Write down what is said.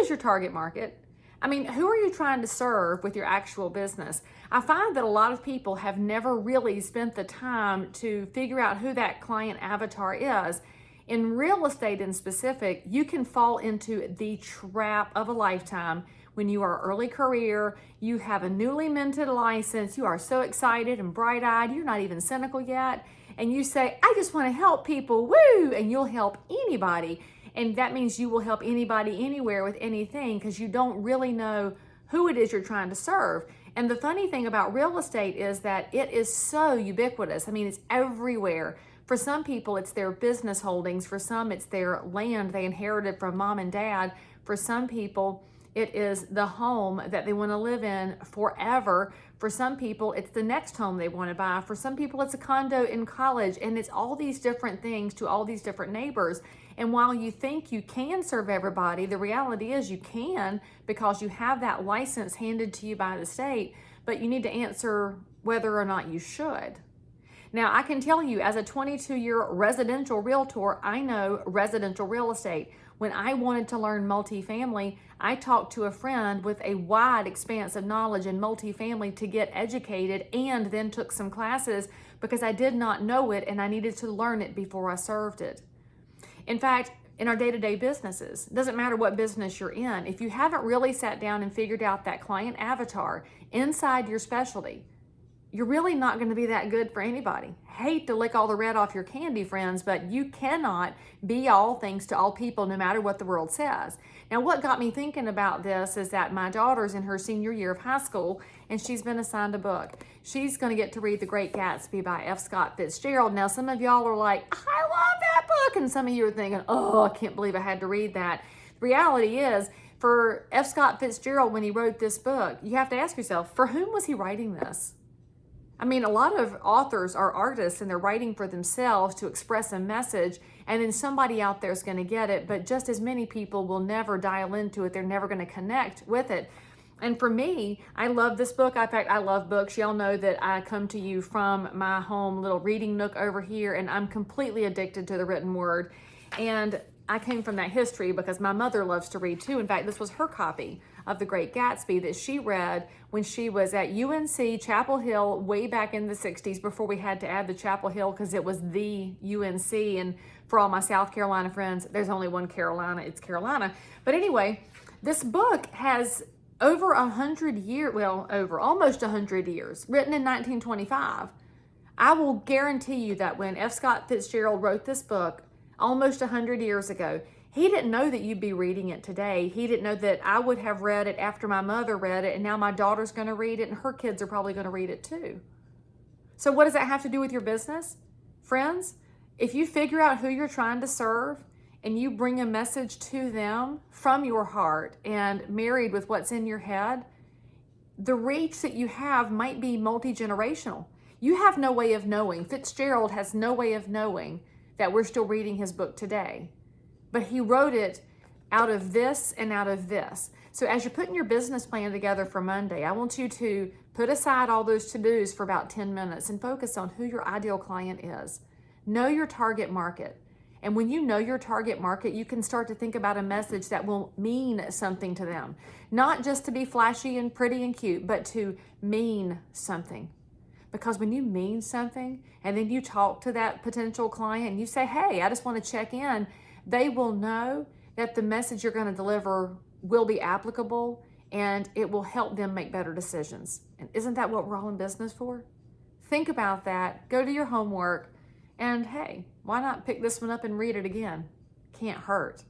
is your target market? I mean, who are you trying to serve with your actual business? I find that a lot of people have never really spent the time to figure out who that client avatar is. In real estate in specific, you can fall into the trap of a lifetime when you are early career, you have a newly minted license, you are so excited and bright-eyed, you're not even cynical yet, and you say, I just want to help people, woo, and you'll help anybody. And that means you will help anybody anywhere with anything because you don't really know who it is you're trying to serve. And the funny thing about real estate is that it is so ubiquitous. I mean, it's everywhere. For some people, it's their business holdings. For some, it's their land they inherited from mom and dad. For some people, it is the home that they want to live in forever. For some people, it's the next home they want to buy. For some people, it's a condo in college. And it's all these different things to all these different neighbors. And while you think you can serve everybody, the reality is you can because you have that license handed to you by the state, but you need to answer whether or not you should. Now, I can tell you as a 22-year residential realtor, I know residential real estate. When I wanted to learn multifamily, I talked to a friend with a wide expanse of knowledge in multifamily to get educated and then took some classes because I did not know it and I needed to learn it before I served it. In fact, in our day-to-day businesses, it doesn't matter what business you're in, if you haven't really sat down and figured out that client avatar inside your specialty, you're really not going to be that good for anybody. Hate to lick all the red off your candy, friends, but you cannot be all things to all people no matter what the world says. Now, what got me thinking about this is that my daughter's in her senior year of high school and she's been assigned a book. She's going to get to read The Great Gatsby by F Scott Fitzgerald. Now, some of y'all are like, I love that book. And some of you are thinking, oh, I can't believe I had to read that. The reality is, for F Scott Fitzgerald, when he wrote this book, you have to ask yourself, for whom was he writing this? I mean, a lot of authors are artists and they're writing for themselves to express a message, and then somebody out there is going to get it, but just as many people will never dial into it. They're never going to connect with it. And for me, I love this book. In fact, I love books. Y'all know that I come to you from my home little reading nook over here, and I'm completely addicted to the written word. And I came from that history because my mother loves to read too. In fact, this was her copy of The Great Gatsby that she read when she was at UNC Chapel Hill way back in the 60s before we had to add the Chapel Hill because it was the UNC. And for all my South Carolina friends, there's only one Carolina, it's Carolina. But anyway, this book has over 100 years, well, over almost 100 years, written in 1925. I will guarantee you that when F. Scott Fitzgerald wrote this book almost 100 years ago, he didn't know that you'd be reading it today. He didn't know that I would have read it after my mother read it, and now my daughter's going to read it, and her kids are probably going to read it too. So what does that have to do with your business? Friends, if you figure out who you're trying to serve and you bring a message to them from your heart and married with what's in your head, the reach that you have might be multi-generational. You have no way of knowing. Fitzgerald has no way of knowing that we're still reading his book today. But he wrote it out of this and out of this. So as you're putting your business plan together for Monday, I want you to put aside all those to-dos for about 10 minutes and focus on who your ideal client is. Know your target market. And when you know your target market, you can start to think about a message that will mean something to them. Not just to be flashy and pretty and cute, but to mean something. Because when you mean something and then you talk to that potential client and you say, hey, I just want to check in, they will know that the message you're going to deliver will be applicable and it will help them make better decisions. And isn't that what we're all in business for? Think about that, go do your homework, and hey, why not pick this one up and read it again? Can't hurt.